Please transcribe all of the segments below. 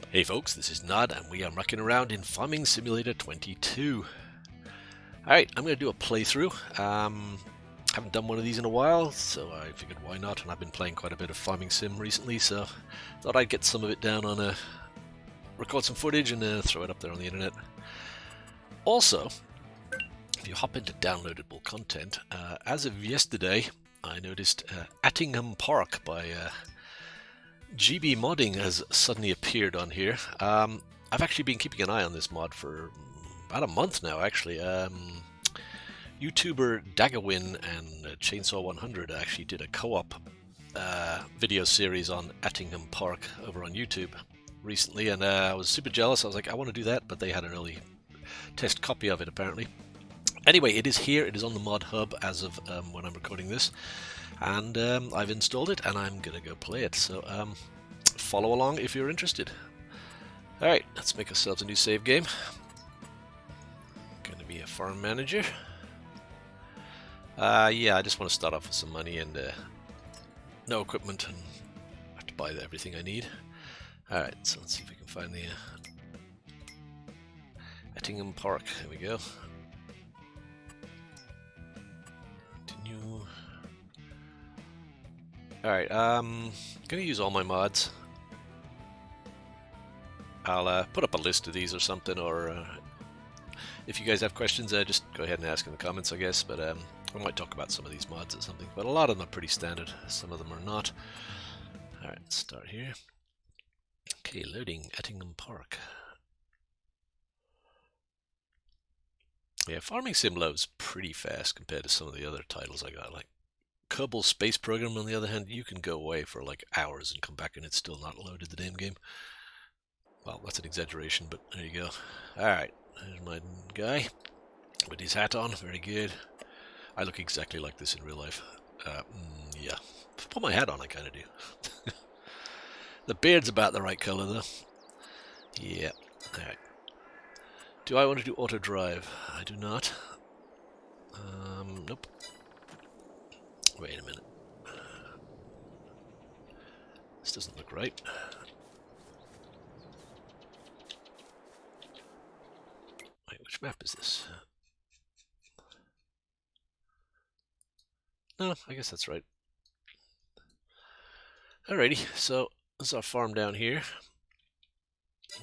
Hey folks, this is Nod and we are mucking around in Farming Simulator 22. Alright, I'm going to do a playthrough. Haven't done one of these in a while, so I figured why not, and I've been playing quite a bit of Farming Sim recently, so thought I'd get some of it down on record some footage and throw it up there on the internet. Also, if you hop into downloadable content, as of yesterday I noticed Attingham Park by GB Modding has suddenly appeared on here. I've actually been keeping an eye on this mod for about a month now, actually. YouTuber Daggerwin and Chainsaw 100 actually did a co-op video series on Attingham Park over on YouTube recently, and I was super jealous. I was like, I want to do that, but they had an early test copy of it apparently. Anyway, it is here. It is on the mod hub as of when I'm recording this. And I've installed it and I'm gonna go play it, so follow along if you're interested. Alright, let's make ourselves a new save game. Gonna be a farm manager. Yeah, I just want to start off with some money and no equipment, and I have to buy everything I need. Alright, so let's see if we can find the Attingham Park. There we go. Continue. Alright, gonna use all my mods. I'll put up a list of these or something, or if you guys have questions, just go ahead and ask in the comments, I guess, but I might talk about some of these mods or something, but a lot of them are pretty standard, some of them are not. Alright, let's start here. Okay, loading Attingham Park. Yeah, Farming Sim loads pretty fast compared to some of the other titles I got, like Kerbal Space Program. On the other hand, you can go away for like hours and come back and it's still not loaded, the damn game. Well, that's an exaggeration, but there you go. Alright, there's my guy with his hat on, very good. I look exactly like this in real life. Yeah, if I put my hat on, I kind of do. The beard's about the right color though. Yeah, alright. Do I want to do auto drive? I do not. Nope. Wait a minute. This doesn't look right. Wait, which map is this? No, I guess that's right. Alrighty, so this is our farm down here.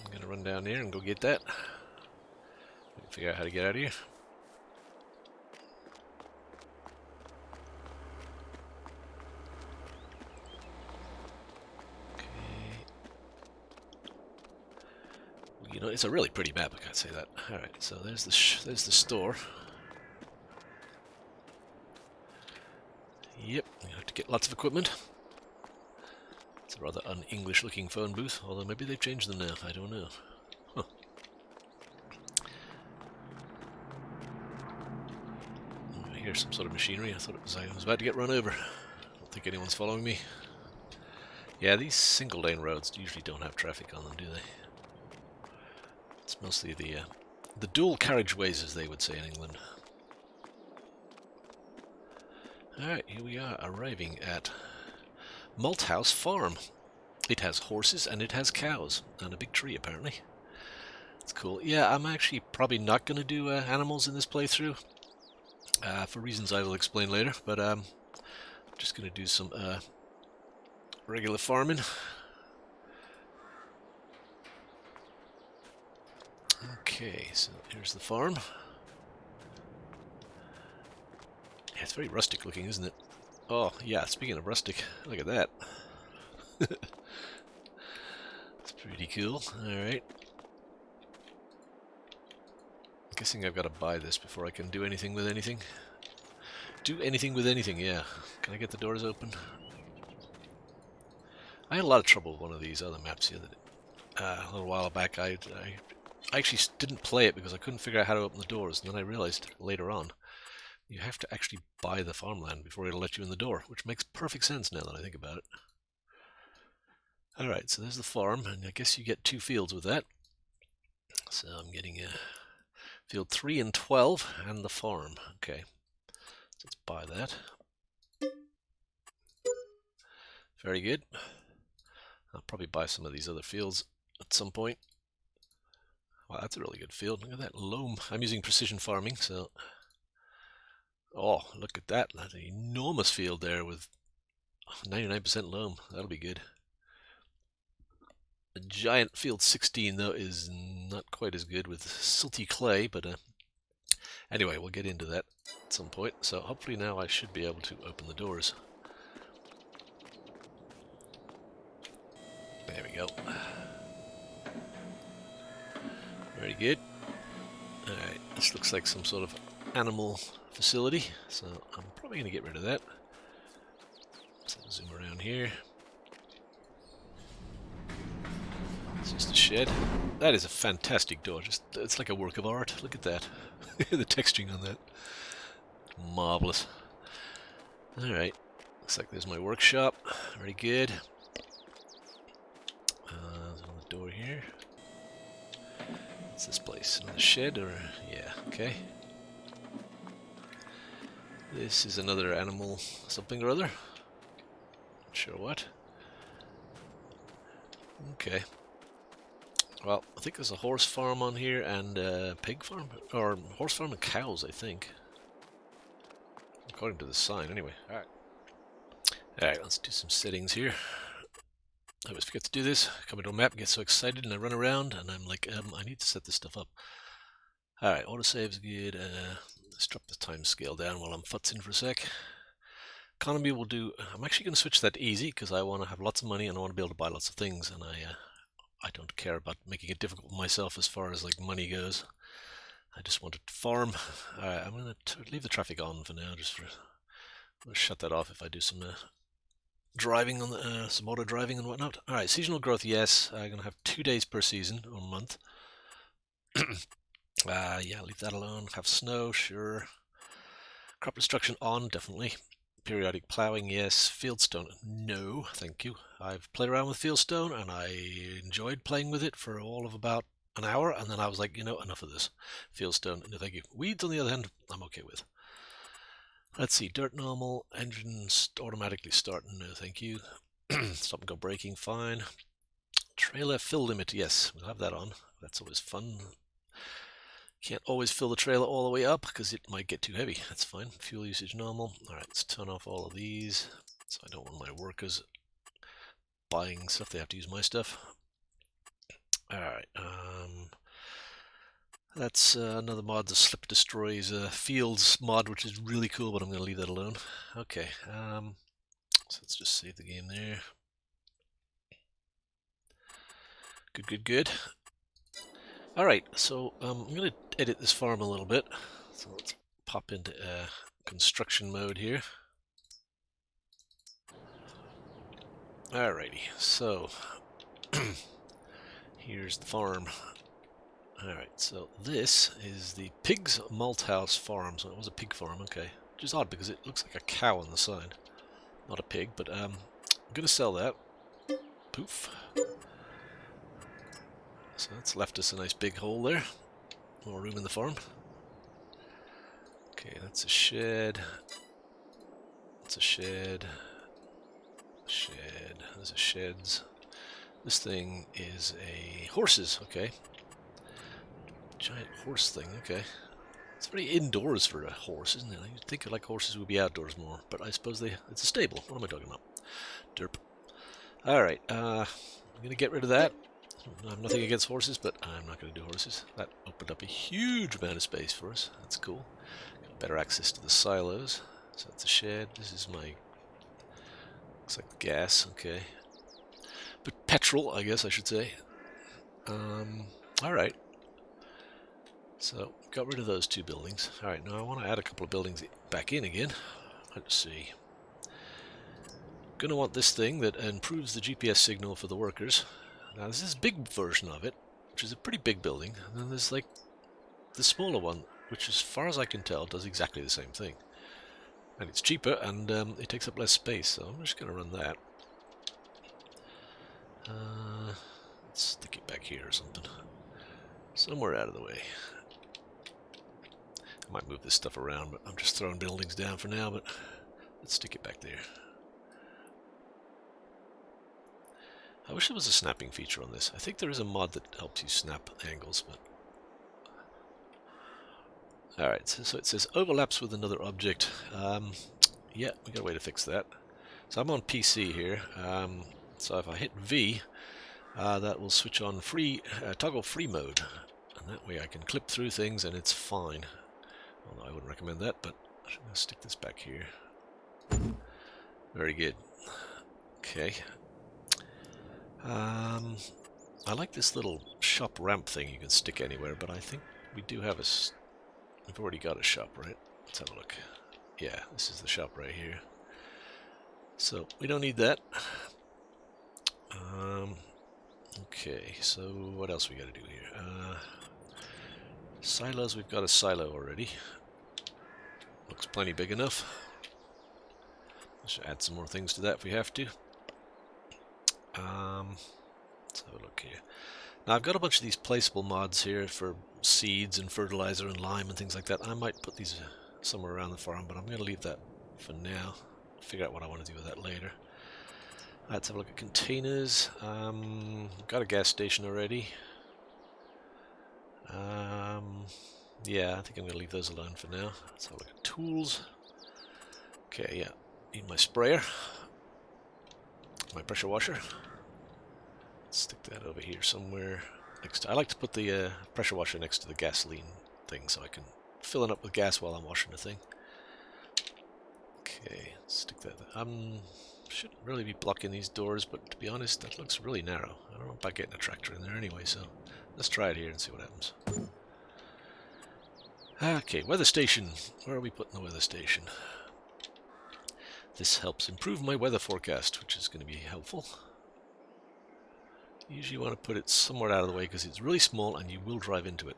I'm gonna run down there and go get that. Figure out how to get out of here. You know, it's a really pretty map, I can't say that. Alright, so there's the store. Yep, you have to get lots of equipment. It's a rather un-English looking phone booth, although maybe they've changed them now, I don't know. Huh. I hear some sort of machinery. I thought I was about to get run over. I don't think anyone's following me. Yeah, these single lane roads usually don't have traffic on them, do they? It's mostly the dual carriageways, as they would say in England. Alright, here we are, arriving at Malt House Farm. It has horses and it has cows, and a big tree apparently. It's cool. Yeah, I'm actually probably not going to do animals in this playthrough, for reasons I will explain later, but I'm just going to do some regular farming. Okay, so here's the farm. Yeah, it's very rustic looking, isn't it? Oh, yeah, speaking of rustic, look at that. It's pretty cool. Alright. I'm guessing I've got to buy this before I can do anything with anything. Do anything with anything, yeah. Can I get the doors open? I had a lot of trouble with one of these other maps here a little while back. I actually didn't play it because I couldn't figure out how to open the doors, and then I realized later on you have to actually buy the farmland before it'll let you in the door, which makes perfect sense now that I think about it. Alright, so there's the farm, and I guess you get 2 fields with that. So I'm getting field 3 and 12 and the farm. Okay, so let's buy that. Very good. I'll probably buy some of these other fields at some point. Wow, that's a really good field. Look at that loam. I'm using precision farming, so... Oh, look at that. That's an enormous field there with 99% loam. That'll be good. The giant field 16, though, is not quite as good with silty clay, but anyway, we'll get into that at some point. So hopefully now I should be able to open the doors. There we go. Very good. Alright, this looks like some sort of animal facility, so I'm probably going to get rid of that. So zoom around here. It's just a shed. That is a fantastic door. It's like a work of art. Look at that. The texturing on that. Marvelous. Alright. Looks like there's my workshop. Very good. There's another door here. What's this place? Another shed or... yeah, okay. This is another animal something or other. Not sure what. Okay. Well, I think there's a horse farm on here and a pig farm. Or horse farm and cows, I think. According to the sign, anyway. Alright. Alright, let's do some settings here. I always forget to do this. Come into a map, get so excited, and I run around, and I'm like, I need to set this stuff up. Alright, autosave's good. Let's drop the time scale down while I'm futzing for a sec. Economy will do... I'm actually going to switch that to easy, because I want to have lots of money, and I want to be able to buy lots of things, and I don't care about making it difficult for myself as far as like money goes. I just want to farm. Alright, I'm going to leave the traffic on for now, just for... I'll shut that off if I do some... driving on the, some auto driving and whatnot. Alright, seasonal growth, yes. I'm going to have 2 days per season or month. Yeah, leave that alone. Have snow, sure. Crop destruction on, definitely. Periodic plowing, yes. Fieldstone, no, thank you. I've played around with Fieldstone and I enjoyed playing with it for all of about an hour, and then I was like, you know, enough of this. Fieldstone, no thank you. Weeds, on the other hand, I'm okay with. Let's see, dirt normal, engines automatically start, no thank you. Stop and go braking, fine. Trailer fill limit, yes, we'll have that on. That's always fun. Can't always fill the trailer all the way up because it might get too heavy. That's fine. Fuel usage normal. Alright, let's turn off all of these. So I don't want my workers buying stuff. They have to use my stuff. Alright, that's another mod, the Slip Destroys Fields mod, which is really cool, but I'm going to leave that alone. Okay, so let's just save the game there. Good, good, good. Alright, so I'm going to edit this farm a little bit. So let's pop into construction mode here. Alrighty, so here's the farm. Alright, so this is the Pig's Malt House farm. So it was a pig farm, okay. Which is odd because it looks like a cow on the side. Not a pig, but I'm going to sell that. Poof. So that's left us a nice big hole there. More room in the farm. Okay, that's a shed. That's a shed. Shed. Those are sheds. This thing is a horses, okay. Giant horse thing, okay. It's very indoors for a horse, isn't it? You'd think like horses would be outdoors more, but I suppose it's a stable. What am I talking about? Derp. Alright, I'm going to get rid of that. I have nothing against horses, but I'm not going to do horses. That opened up a huge amount of space for us. That's cool. Got better access to the silos. So that's a shed. This is my... looks like gas, okay. But petrol, I guess I should say. Alright. So, got rid of those 2 buildings. Alright, now I want to add a couple of buildings back in again. Let's see. Gonna want this thing that improves the GPS signal for the workers. Now there's this big version of it, which is a pretty big building, and then there's like the smaller one, which as far as I can tell does exactly the same thing. And it's cheaper, and it takes up less space, so I'm just going to run that. Let's stick it back here or something. Somewhere out of the way. I might move this stuff around, but I'm just throwing buildings down for now, but let's stick it back there. I wish there was a snapping feature on this. I think there is a mod that helps you snap angles, but... Alright, so it says overlaps with another object. Yeah, we got a way to fix that. So I'm on PC here, so if I hit V, that will switch on toggle free mode, and that way I can clip through things and it's fine. Although I wouldn't recommend that, but I'm going to stick this back here. Very good. Okay. I like this little shop ramp thing you can stick anywhere, but I think we do have we've already got a shop, right? Let's have a look. Yeah, this is the shop right here. So we don't need that. Okay, so what else we got to do here? Silos, we've got a silo already. Looks plenty big enough. Let's add some more things to that if we have to. Let's have a look here. Now I've got a bunch of these placeable mods here for seeds and fertilizer and lime and things like that. I might put these somewhere around the farm, but I'm going to leave that for now. Figure out what I want to do with that later. Let's have a look at containers. Got a gas station already. Yeah, I think I'm going to leave those alone for now. Let's have a look at tools. Okay, yeah. Need my sprayer. My pressure washer. Let's stick that over here somewhere. I like to put the pressure washer next to the gasoline thing so I can fill it up with gas while I'm washing the thing. Okay, stick that there. Shouldn't really be blocking these doors, but to be honest, that looks really narrow. I don't know about getting a tractor in there anyway, so let's try it here and see what happens. Okay, weather station. Where are we putting the weather station? This helps improve my weather forecast, which is going to be helpful. Usually you want to put it somewhere out of the way because it's really small and you will drive into it.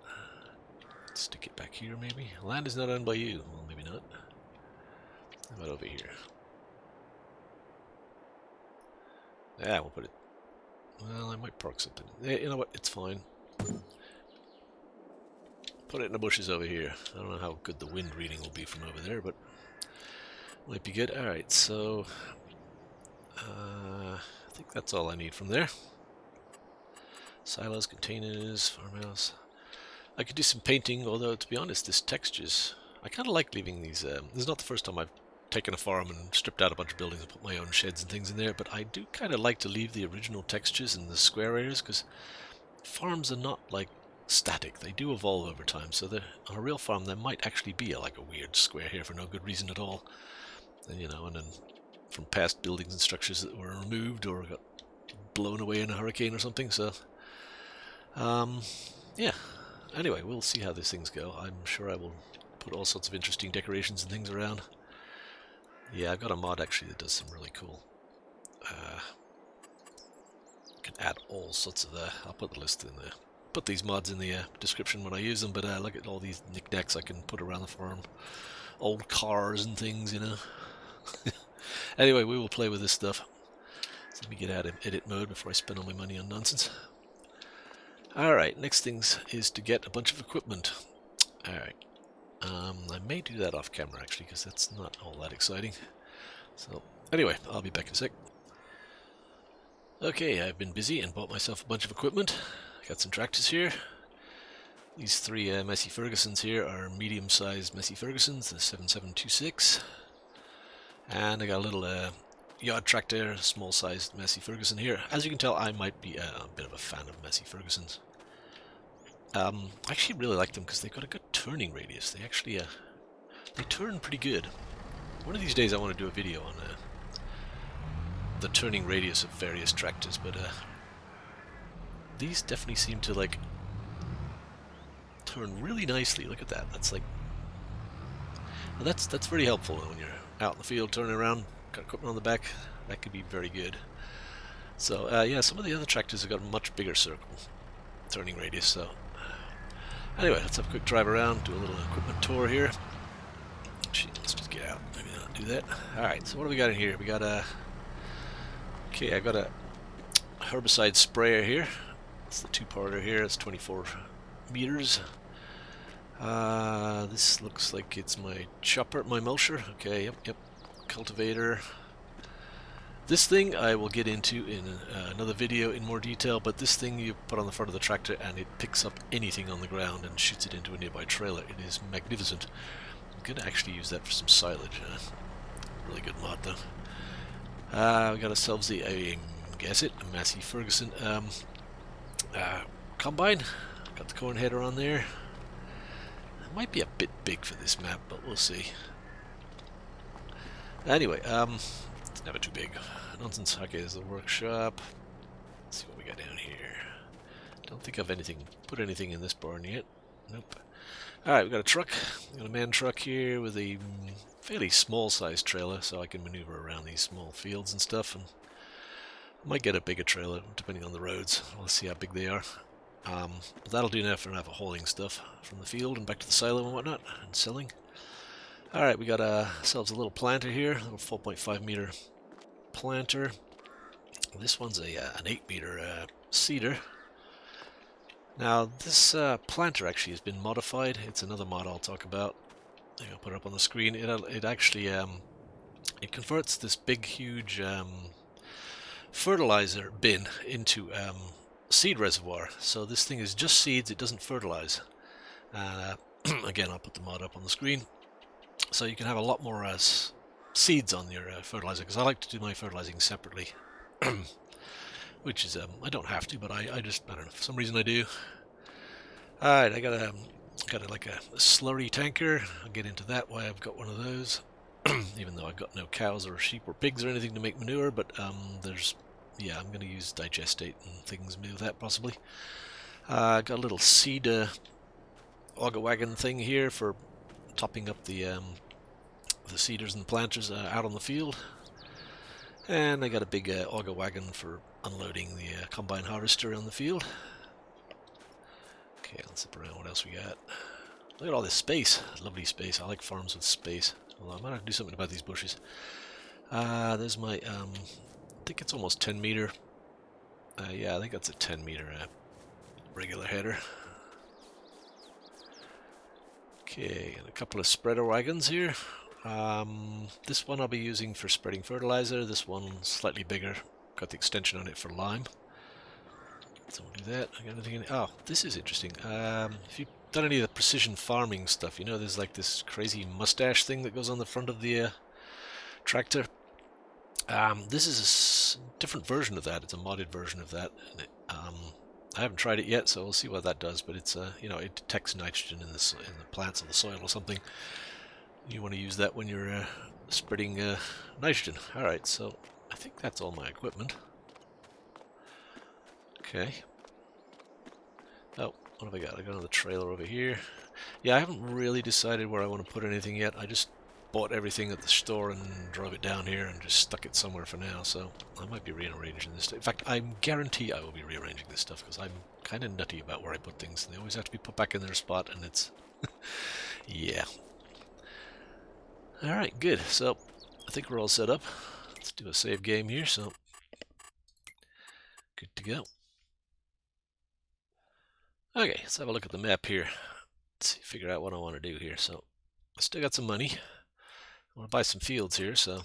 Let's stick it back here maybe. Land is not owned by you. Well, maybe not. How about over here? Yeah, we'll put it... Well, I might park something. Yeah, you know what? It's fine. Put it in the bushes over here. I don't know how good the wind reading will be from over there, but... might be good. Alright, so... I think that's all I need from there. Silos, containers, farmhouse. I could do some painting, although to be honest, this textures... I kind of like leaving these... this is not the first time I've taken a farm and stripped out a bunch of buildings and put my own sheds and things in there, but I do kind of like to leave the original textures in the square areas, because farms are not like static. They do evolve over time, so on a real farm there might actually be like a weird square here for no good reason at all. And, you know, and then from past buildings and structures that were removed or got blown away in a hurricane or something, so... yeah. Anyway, we'll see how these things go. I'm sure I will put all sorts of interesting decorations and things around. Yeah, I've got a mod actually that does some really cool. You can add all sorts of I'll put the list in there. Put these mods in the description when I use them, but look at all these knickknacks I can put around the farm. Old cars and things, you know. Anyway, we will play with this stuff. So let me get out of edit mode before I spend all my money on nonsense. Alright, next thing is to get a bunch of equipment. Alright. I may do that off camera actually, because that's not all that exciting. So, anyway, I'll be back in a sec. Okay, I've been busy and bought myself a bunch of equipment. Got some tractors here. These three Massey Fergusons here are medium-sized Massey Fergusons, the 7726. And I got a little yard tractor, small-sized Massey Ferguson here. As you can tell, I might be a bit of a fan of Massey Fergusons. I actually really like them because they've got a good turning radius. They actually, they turn pretty good. One of these days I want to do a video on the turning radius of various tractors, but these definitely seem to, like, turn really nicely. Look at that. That's like... Well, that's very helpful when you're out in the field turning around, got equipment on the back. That could be very good. So, yeah, some of the other tractors have got a much bigger circle turning radius, so... Anyway, let's have a quick drive around, do a little equipment tour here. Actually, let's just get out. Maybe not do that. Alright, so what do we got in here? We got a... Okay, I got a herbicide sprayer here. It's the two-parter here. It's 24 meters. This looks like it's my chopper, my mulcher. Okay, yep. Cultivator. This thing I will get into in another video in more detail, but this thing you put on the front of the tractor and it picks up anything on the ground and shoots it into a nearby trailer. It is magnificent. I'm going to actually use that for some silage. Really good mod though. We got ourselves the, guess it, a Massey Ferguson combine. Got the corn header on there. It might be a bit big for this map, but we'll see. Anyway, it's never too big. Nonsense. Okay, there's the workshop. Let's see what we got down here. Don't think I've put anything in this barn yet. Nope. Alright, we've got a truck. We've got a man truck here with a fairly small sized trailer, so I can maneuver around these small fields and stuff. And I might get a bigger trailer depending on the roads. We'll see how big they are. But that'll do now for hauling stuff from the field and back to the silo and whatnot, and selling. Alright, we got ourselves a little planter here, a little 4.5 meter planter. This one's an 8 meter seeder. Now this planter actually has been modified. It's another mod I'll talk about. I'll put it up on the screen. It actually it converts this big huge fertilizer bin into seed reservoir. So this thing is just seeds, it doesn't fertilize. Again, I'll put the mod up on the screen. So you can have a lot more seeds on your fertilizer, because I like to do my fertilizing separately. Which is, I don't have to, but I don't know, for some reason I do. Alright, I got like a slurry tanker. I'll get into that, why I've got one of those. Even though I've got no cows or sheep or pigs or anything to make manure, but yeah, I'm going to use digestate and things with that possibly. Got a little seed auger wagon thing here for topping up the seeders and the planters out on the field. And I got a big auger wagon for unloading the combine harvester on the field. Okay, let's zip around. What else we got? Look at all this space. Lovely space. I like farms with space. Although I might have to do something about these bushes. There's my, I think it's almost 10 meter. Yeah, I think that's a 10 meter regular header. Okay, and a couple of spreader wagons here. This one I'll be using for spreading fertilizer. This one's slightly bigger. Got the extension on it for lime. So we'll do that. I got anything in it? Oh, this is interesting. If you've done any of the precision farming stuff, you know there's like this crazy mustache thing that goes on the front of the tractor. This is a different version of that. It's a modded version of that. And I haven't tried it yet, so we'll see what that does. But it's you know, it detects nitrogen in the plants or the soil or something. You want to use that when you're spreading nitrogen. Alright, so I think that's all my equipment. Okay. Oh, what have I got? I got another trailer over here. Yeah, I haven't really decided where I want to put anything yet. I just bought everything at the store and drove it down here and just stuck it somewhere for now, so I might be rearranging this. In fact, I guarantee I will be rearranging this stuff, because I'm kind of nutty about where I put things. They always have to be put back in their spot, and it's... yeah. Alright, good. So, I think we're all set up. Let's do a save game here, so... good to go. Okay, let's have a look at the map here. Let's see, figure out what I want to do here. So, I still got some money. I want to buy some fields here, so...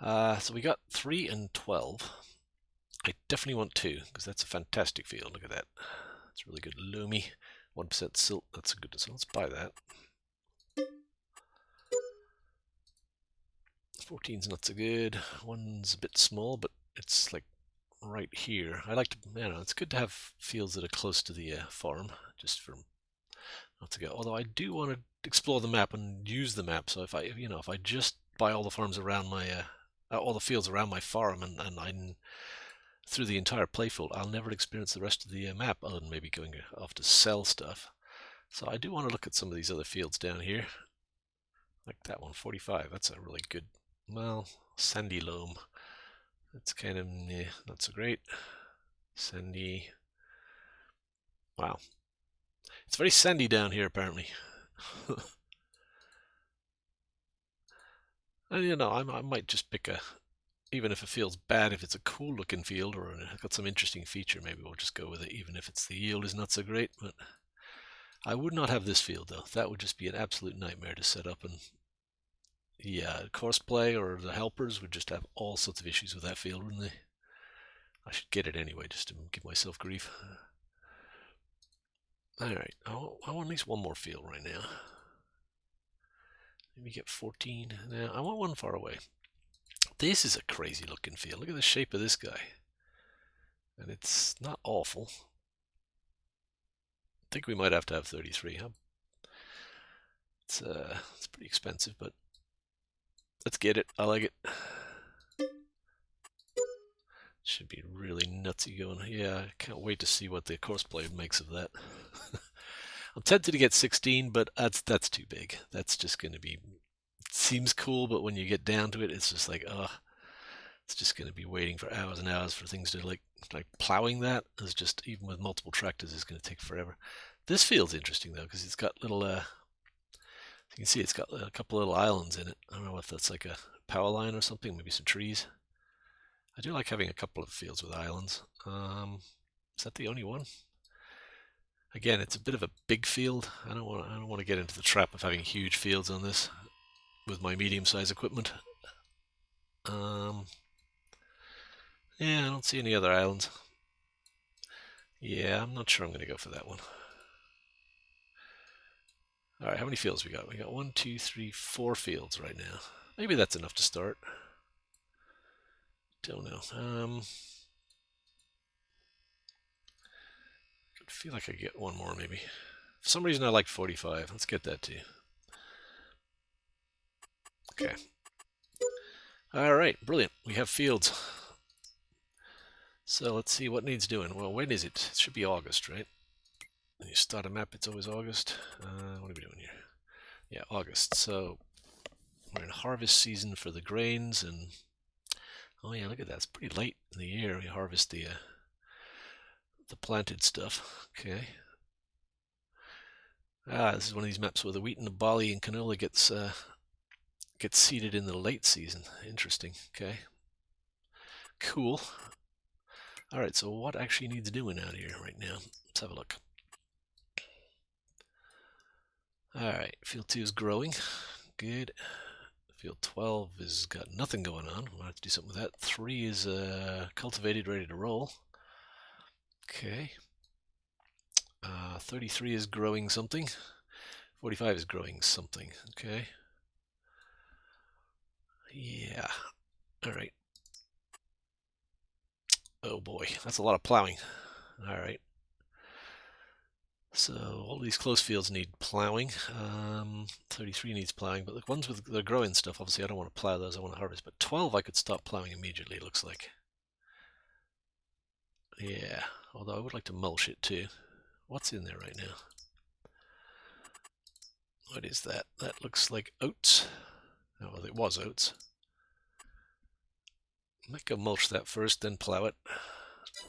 so we got 3 and 12. I definitely want 2, because that's a fantastic field. Look at that. It's really good. Loomy. 1% silt. That's a good... so let's buy that. 14's not so good. 1's a bit small, but it's like right here. I like to, you know, it's good to have fields that are close to the farm, just for not to go. Although I do want to explore the map and use the map. So if I, you know, if I just buy all the farms around my, all the fields around my farm, and I'm through the entire playfield, I'll never experience the rest of the map, other than maybe going off to sell stuff. So I do want to look at some of these other fields down here, like that one, 45. That's a really good. Well, sandy loam. That's kind of not so great. Sandy. Wow. It's very sandy down here, apparently. And you know, I might just pick a, even if it feels bad, if it's a cool looking field or got some interesting feature, maybe we'll just go with it, even if it's the yield is not so great. But I would not have this field though. That would just be an absolute nightmare to set up, and Yeah, courseplay or the helpers would just have all sorts of issues with that field, wouldn't they? I should get it anyway, just to give myself grief. Alright, I want at least one more field right now. Maybe get 14. Now, I want one far away. This is a crazy looking field. Look at the shape of this guy. And it's not awful. I think we might have to have 33, huh? It's pretty expensive, but let's get it. I like it. Should be really nutsy going. Yeah, I can't wait to see what the courseplay makes of that. I'm tempted to get 16, but that's too big. That's just going to be... It seems cool, but when you get down to it, it's just like, it's just going to be waiting for hours and hours for things to like plowing that is just, even with multiple tractors, is going to take forever. This field's interesting though, because it's got little, you can see it's got a couple little islands in it. I don't know if that's like a power line or something, maybe some trees. I do like having a couple of fields with islands. Is that the only one? Again, it's a bit of a big field. I don't want to get into the trap of having huge fields on this with my medium-sized equipment. Yeah, I don't see any other islands. Yeah, I'm not sure I'm going to go for that one. Alright, how many fields we got? We got 1, 2, 3, 4 fields right now. Maybe that's enough to start. Don't know. I feel like I get one more maybe. For some reason I like 45. Let's get that too. Okay. Alright, brilliant. We have fields. So let's see what needs doing. Well, when is it? It should be August, right? When you start a map, it's always August. What are we doing here? Yeah, August. So we're in harvest season for the grains, and oh yeah, look at that. It's pretty late in the year. We harvest the planted stuff. Okay. This is one of these maps where the wheat and the barley and canola gets seeded in the late season. Interesting. Okay. Cool. Alright, so what actually needs doing out here right now? Let's have a look. Alright, field 2 is growing. Good. Field 12 has got nothing going on. We'll have to do something with that. 3 is cultivated, ready to roll. Okay. 33 is growing something. 45 is growing something. Okay. Yeah. Alright. Oh boy, that's a lot of plowing. Alright. So all these close fields need plowing. 33 needs plowing, but the ones with the growing stuff, obviously I don't want to plow those, I want to harvest. But 12 I could stop plowing immediately, it looks like. Yeah, although I would like to mulch it too. What's in there right now? What is that? That looks like oats. Oh, well, it was oats. I might go mulch that first, then plow it.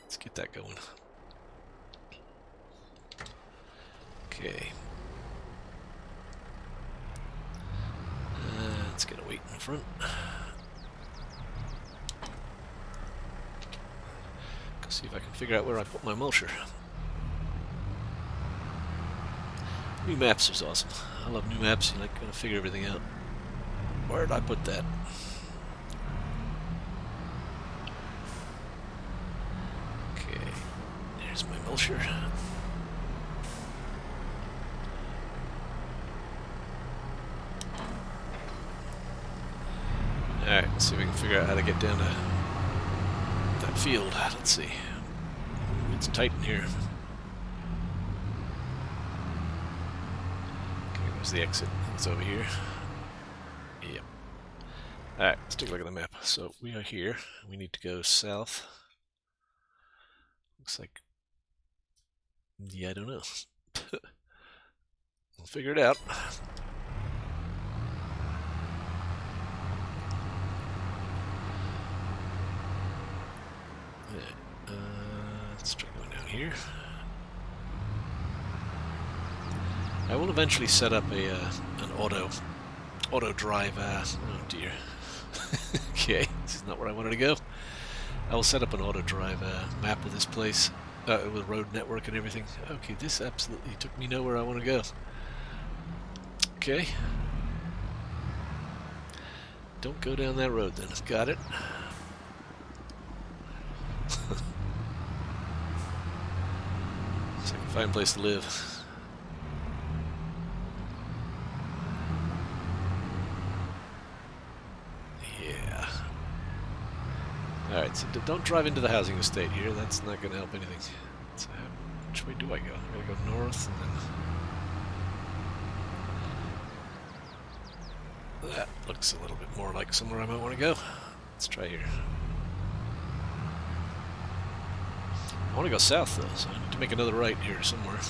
Let's get that going. Okay. Let's get a weight in the front. See if I can figure out where I put my mulcher. New maps is awesome. I love new maps. You like gotta figure everything out. Where did I put that? Okay, there's my mulcher. Alright, let's see if we can figure out how to get down to that field. Let's see. It's tight in here. Okay, where's the exit? It's over here. Yep. Alright, let's take a look at the map. So we are here. We need to go south. Looks like... yeah, I don't know. We'll figure it out. Let's try going down here. I will eventually set up an auto drive. Oh dear. Okay, this is not where I wanted to go. I will set up an auto drive map of this place with road network and everything. Okay, this absolutely took me nowhere I want to go. Okay. don't go down that road then. Got it. It's like a fine place to live. Yeah. Alright, so don't drive into the housing estate here. That's not going to help anything. So which way do I go? I gotta go north and then... That looks a little bit more like somewhere I might want to go. Let's try here. I want to go south though, so I need to make another right here somewhere.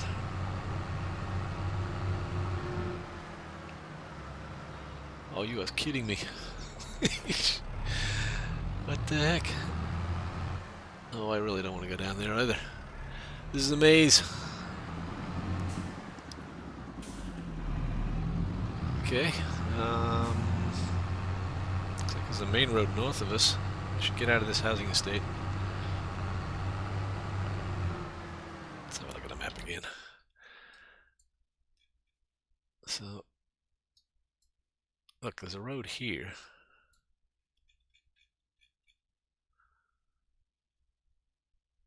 Oh, you are kidding me. What the heck? Oh, I really don't want to go down there either. This is a maze. Okay. Looks like there's a main road north of us. We should get out of this housing estate. Let's have a look at the map again. So, look, there's a road here.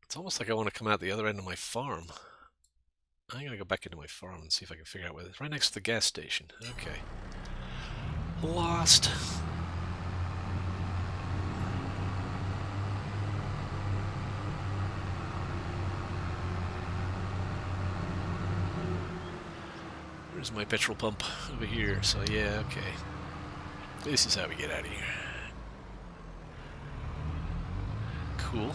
It's almost like I want to come out the other end of my farm. I'm going to go back into my farm and see if I can figure out where it is. Right next to the gas station. Okay. Lost. Where's my petrol pump? Over here. So yeah, okay. This is how we get out of here. Cool.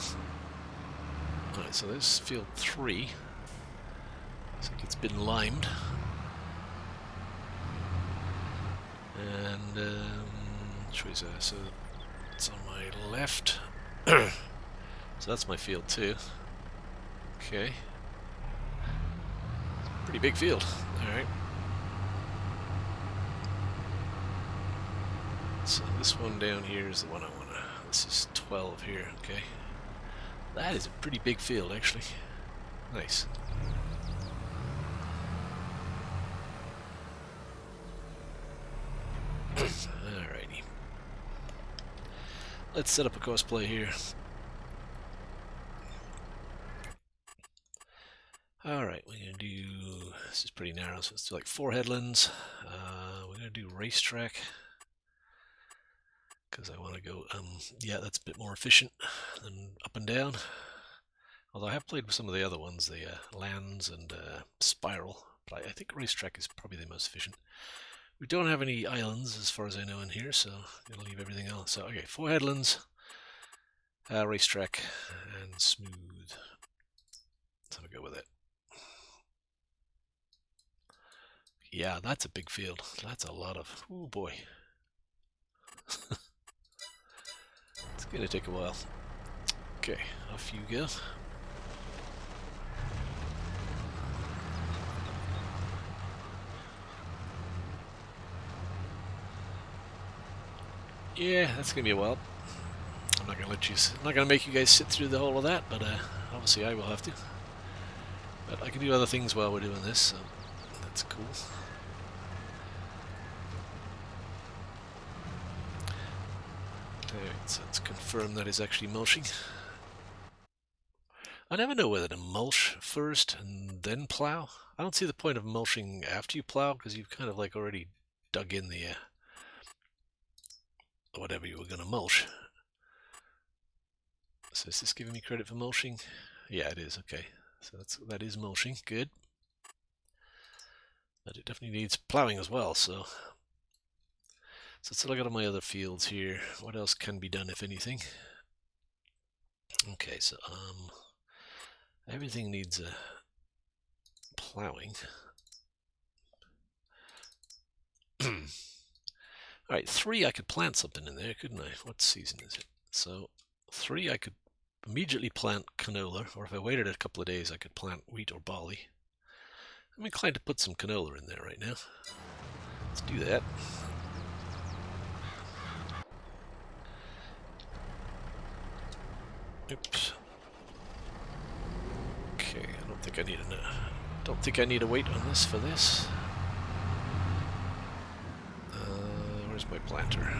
Alright, so there's field 3. Looks like it's been limed. And, which way is that? So it's on my left. So that's my field 2. Okay. Pretty big field. Alright. So this one down here is the one I want to... This is 12 here, okay. That is a pretty big field, actually. Nice. Alrighty. Let's set up a course play here. Alright, we're going to do... This is pretty narrow, so let's do like 4 headlands. We're going to do racetrack. Because I want to go, yeah, that's a bit more efficient than up and down. Although I have played with some of the other ones, the lands and spiral. But I think racetrack is probably the most efficient. We don't have any islands as far as I know in here, so I'm going to leave everything else. So, okay, 4 headlands, racetrack, and smooth. Let's have a go with it. Yeah, that's a big field. That's a lot of... Oh boy. It's gonna take a while. Okay, off you go. Yeah, that's gonna be a while. I'm not gonna let you. I'm not gonna make you guys sit through the whole of that, but obviously I will have to. But I can do other things while we're doing this, so that's cool. Alright, so let's confirm that is actually mulching. I never know whether to mulch first and then plow. I don't see the point of mulching after you plow, because you've kind of like already dug in the whatever you were going to mulch. So is this giving me credit for mulching? Yeah, it is. Okay, so that is mulching. Good. But it definitely needs plowing as well, so... So let's look at my other fields here. What else can be done, if anything? Okay, so everything needs plowing. Alright, 3 I could plant something in there, couldn't I? What season is it? So 3 I could immediately plant canola, or if I waited a couple of days I could plant wheat or barley. I'm inclined to put some canola in there right now. Let's do that. Oops. Okay, I don't think I need to wait on this for this. Where's my planter?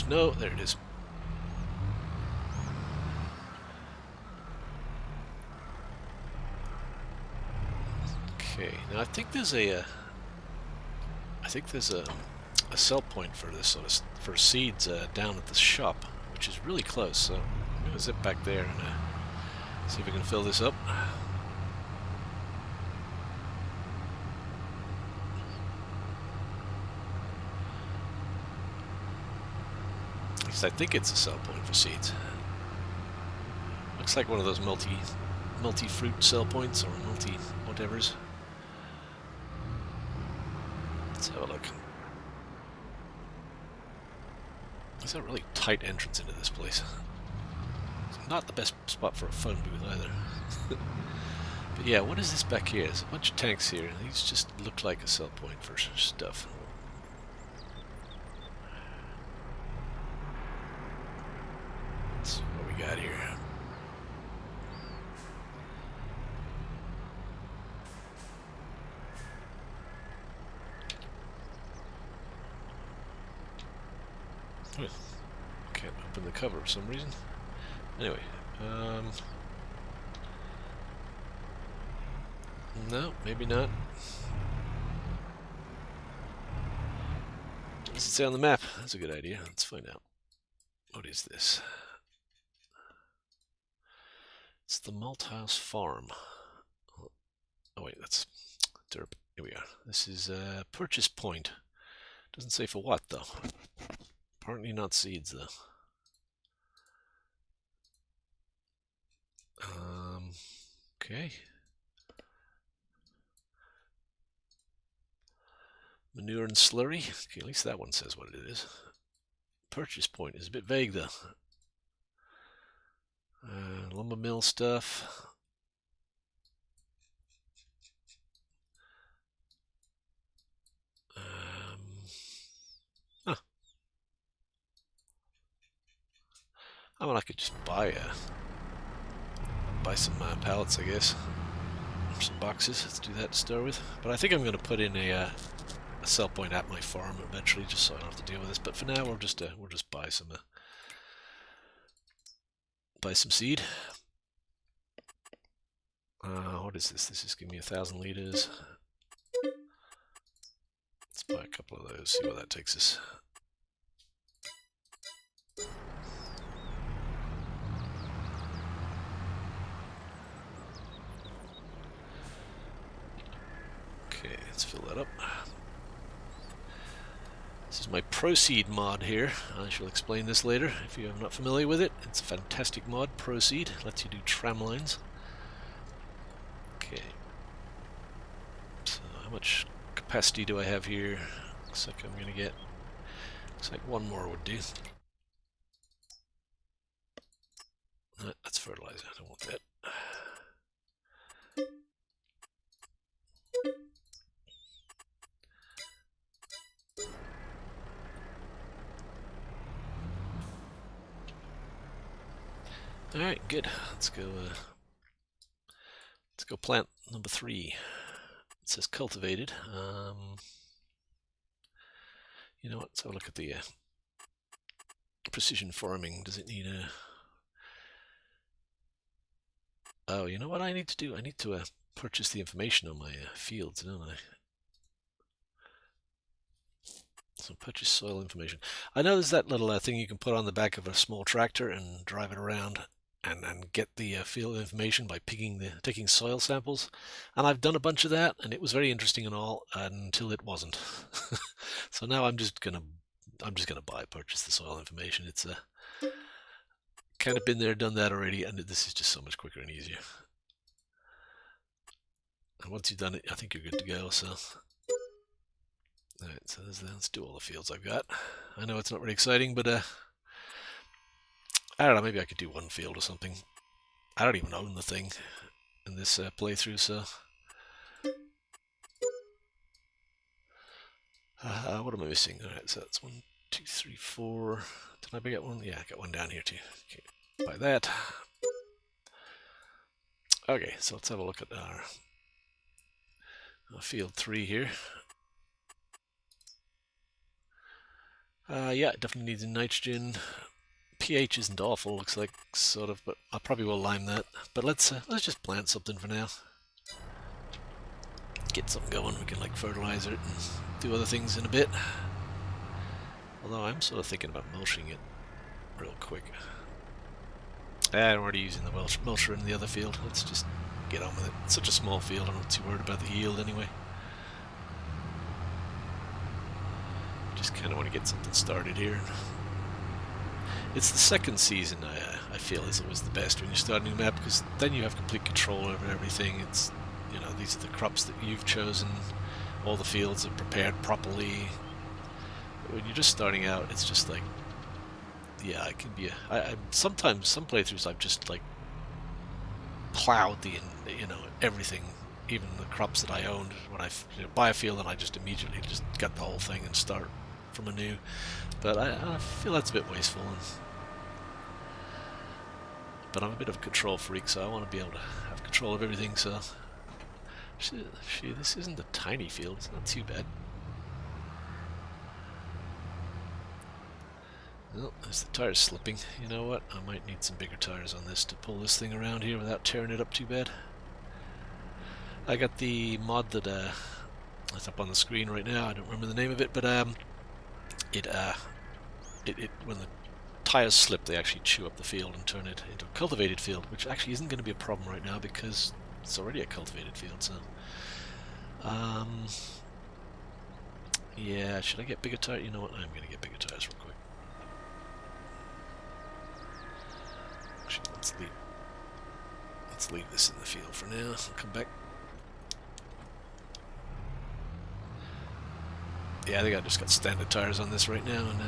No, there it is. Okay, now I think there's a sell point for this sort of for seeds down at the shop, which is really close. So I'm gonna zip back there and see if I can fill this up. At least I think it's a sell point for seeds. Looks like one of those multi-fruit sell points or multi-whatevers. Let's have a look. There's a really tight entrance into this place. It's not the best spot for a phone booth either. But yeah, what is this back here? There's a bunch of tanks here. These just look like a sell point for stuff. Let's see what we got here. Can't open the cover for some reason. Anyway, no, maybe not. What does it say on the map? That's a good idea. Let's find out. What is this? It's the Malt House Farm. Oh wait, that's derp. Here we are. This is a purchase point. Doesn't say for what though. Apparently not seeds though. Okay. Manure and slurry. Okay, at least that one says what it is. Purchase point is a bit vague though. Lumber mill stuff. I mean, I could just buy some pallets, I guess. Some boxes. Let's do that to start with. But I think I'm going to put in a sell point at my farm eventually, just so I don't have to deal with this. But for now, we'll just buy some seed. What is this? This is giving me 1,000 liters. Let's buy a couple of those. See where that takes us. Okay, let's fill that up. This is my ProSeed mod here. I shall explain this later if you're not familiar with it. It's a fantastic mod. ProSeed lets you do tram lines. Okay. So how much capacity do I have here? Looks like I'm gonna get. Looks like one more would do. That's fertilizer. I don't want that. All right, good. Let's go plant number 3. It says cultivated. You know what? Let's have a look at the precision farming. Does it need a? Oh, you know what I need to do? I need to purchase the information on my fields, don't I? So purchase soil information. I know there's that little thing you can put on the back of a small tractor and drive it around and get the field information by taking soil samples. And I've done a bunch of that, and it was very interesting and all until it wasn't. So now I'm just gonna purchase the soil information. It's kind of been there, done that already, and this is just so much quicker and easier. And once you've done it, I think you're good to go. So. Alright, so let's do all the fields I've got. I know it's not really exciting, but I don't know, maybe I could do one field or something. I don't even own the thing in this playthrough, so... what am I missing? Alright, so that's 1, 2, 3, 4... Did I get one? Yeah, I got one down here too. Okay, buy that. Okay, so let's have a look at our field 3 here. Yeah, it definitely needs nitrogen. pH isn't awful, looks like, sort of, but I probably will lime that. But let's just plant something for now. Get something going. We can like fertilize it and do other things in a bit. Although I'm sort of thinking about mulching it real quick. I'm already using the mulcher in the other field. Let's just get on with it. It's such a small field, I'm not too worried about the yield anyway. Just kind of want to get something started here. It's the second season I feel is always the best when you start a new map, because then you have complete control over everything. It's, you know, these are the crops that you've chosen. All the fields are prepared properly. When you're just starting out, it's just like, yeah, it can be sometimes some playthroughs I've just like plowed the, you know, everything, even the crops that I owned. When I buy a field, and I just immediately just get the whole thing and start from anew. But I feel that's a bit wasteful. But I'm a bit of a control freak, so I want to be able to have control of everything. So, this isn't a tiny field. It's not too bad. Well, there's the tires slipping. You know what? I might need some bigger tires on this to pull this thing around here without tearing it up too bad. I got the mod that that's up on the screen right now. I don't remember the name of it, but it when the tires slip, they actually chew up the field and turn it into a cultivated field, which actually isn't going to be a problem right now because it's already a cultivated field. So, yeah, should I get bigger tires? You know what? I'm going to get bigger tires real quick. Actually, let's leave this in the field for now. I'll come back. Yeah, I think I just got standard tires on this right now, and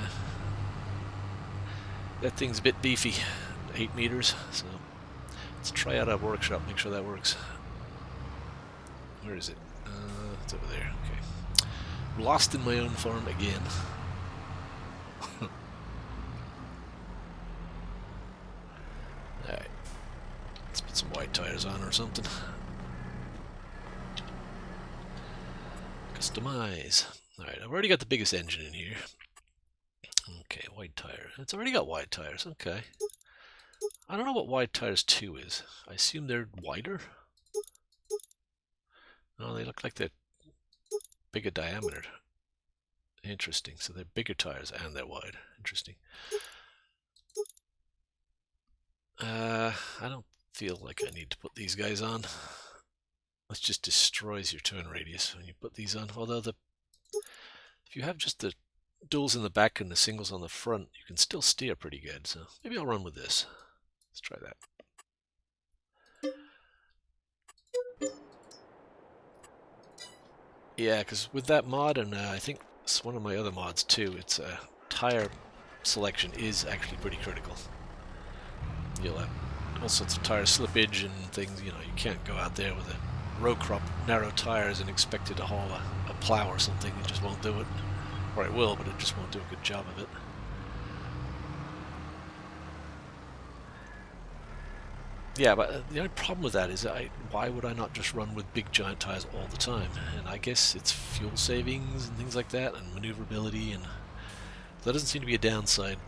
that thing's a bit beefy, 8 meters. So let's try out a workshop, make sure that works. Where is it? It's over there. Okay. Lost in my own farm again. Alright. Let's put some white tires on or something. Customize. Alright, I've already got the biggest engine in here. Okay, wide tire. It's already got wide tires. Okay. I don't know what wide tires 2 is. I assume they're wider? No, they look like they're bigger diameter. Interesting. So they're bigger tires and they're wide. Interesting. I don't feel like I need to put these guys on. It just destroys your turn radius when you put these on. Although if you have just the duals in the back and the singles on the front, you can still steer pretty good. So maybe I'll run with this. Let's try that. Yeah, because with that mod, and I think it's one of my other mods too, it's tire selection is actually pretty critical. You'll have all sorts of tire slippage and things. You know, you can't go out there with a row crop, narrow tires, and expect it to haul a plow or something. It just won't do it. Or it will, but it just won't do a good job of it. Yeah, but the only problem with that is why would I not just run with big giant tires all the time? And I guess it's fuel savings and things like that, and maneuverability, and that doesn't seem to be a downside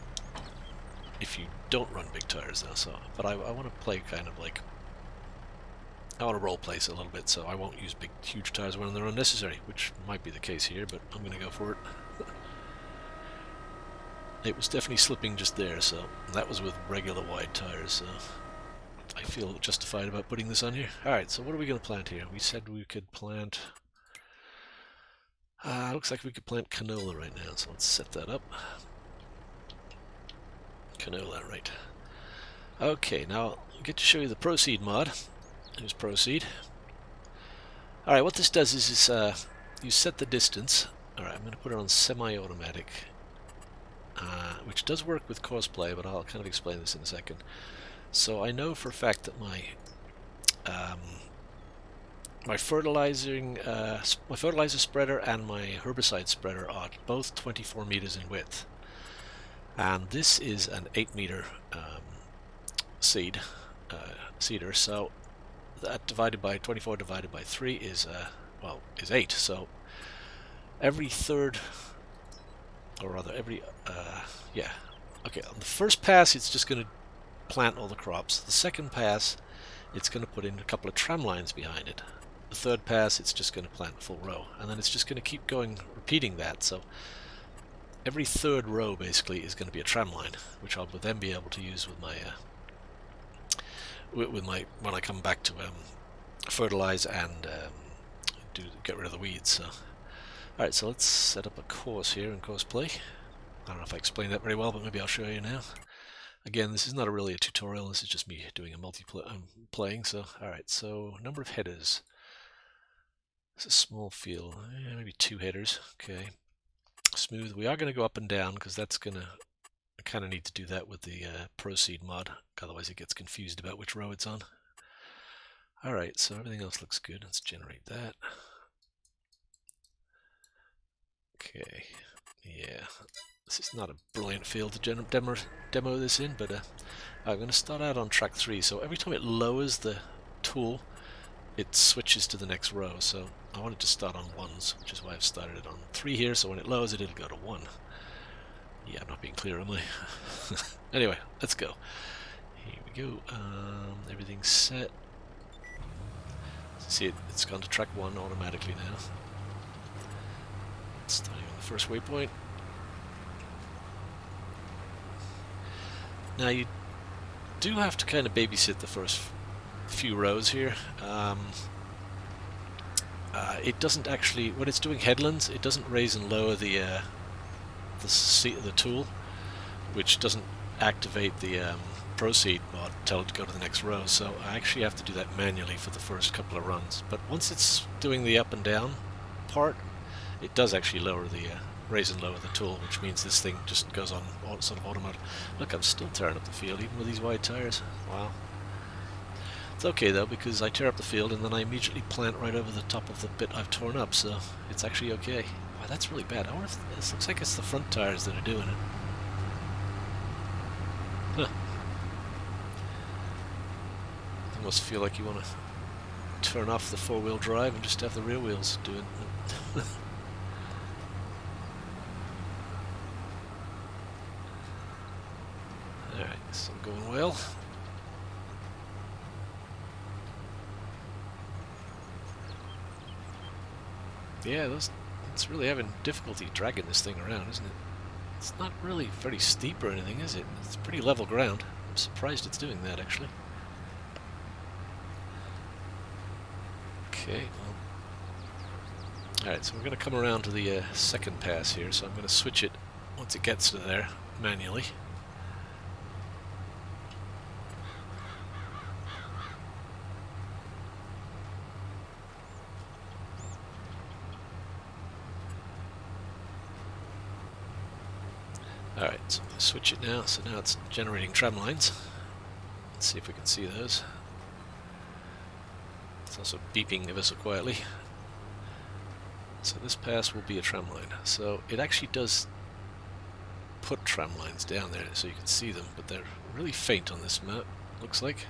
if you don't run big tires now. So, but I want to play kind of like, I want to role play a little bit, so I won't use big, huge tires when they're unnecessary, which might be the case here, but I'm going to go for it. It was definitely slipping just there, so that was with regular wide tires, so I feel justified about putting this on here. Alright, so what are we going to plant here? We said we could plant... looks like we could plant canola right now, so let's set that up. Canola, right. Okay, now I'll get to show you the ProSeed mod. Here's ProSeed. Alright, what this does is you set the distance. Alright, I'm going to put it on semi-automatic, which does work with courseplay, but I'll kind of explain this in a second. So I know for a fact that my fertilizer spreader and my herbicide spreader are both 24 meters in width, and this is an 8 meter seeder. So that divided by 24 divided by 3 is 8. So every third or rather every, yeah. Okay, on the first pass it's just going to plant all the crops. The second pass it's going to put in a couple of tram lines behind it. The third pass it's just going to plant a full row, and then it's just going to keep going, repeating that. So every third row basically is going to be a tram line, which I'll then be able to use with my when I come back to fertilize and get rid of the weeds. So, all right, so let's set up a course here in course play. I don't know if I explained that very well, but maybe I'll show you now. Again, this is not really a tutorial. This is just me doing a playing. So, all right, so number of headers. It's a small field, maybe 2 headers. Okay, smooth. We are going to go up and down because that's going to. I kind of need to do that with the ProSeed mod, otherwise it gets confused about which row it's on. Alright, so everything else looks good. Let's generate that. Okay, yeah, this is not a brilliant field to demo this in, but I'm going to start out on track 3, so every time it lowers the tool, it switches to the next row, so I want it to start on 1s, which is why I've started it on 3 here, so when it lowers it, it'll go to 1. Yeah, I'm not being clear, am I? Anyway, let's go. Here we go. Everything's set. See, it's gone to track 1 automatically now. Starting on the first waypoint. Now you do have to kind of babysit the first few rows here. It doesn't actually, when it's doing headlands, it doesn't raise and lower the tool, which doesn't activate the ProSeed mod, tell it to go to the next row, so I actually have to do that manually for the first couple of runs. But once it's doing the up and down part, it does actually lower the raise and lower the tool, which means this thing just goes on sort of automatic. Look, I'm still tearing up the field even with these wide tires. Wow. It's okay though, because I tear up the field and then I immediately plant right over the top of the bit I've torn up, so it's actually okay. Wow, that's really bad. I wonder if this looks like it's the front tires that are doing it. Huh. You must feel like you want to turn off the 4-wheel drive and just have the rear wheels do it. Alright, so I'm going well. Yeah, it's really having difficulty dragging this thing around, isn't it? It's not really very steep or anything, is it? It's pretty level ground. I'm surprised it's doing that, actually. Okay, well. Alright, so we're going to come around to the second pass here, so I'm going to switch it once it gets to there manually. Alright, so I'm going to switch it now, so now it's generating tram lines. Let's see if we can see those. It's also beeping ever so quietly. So this pass will be a tram line. So it actually does put tram lines down there so you can see them, but they're really faint on this map, looks like.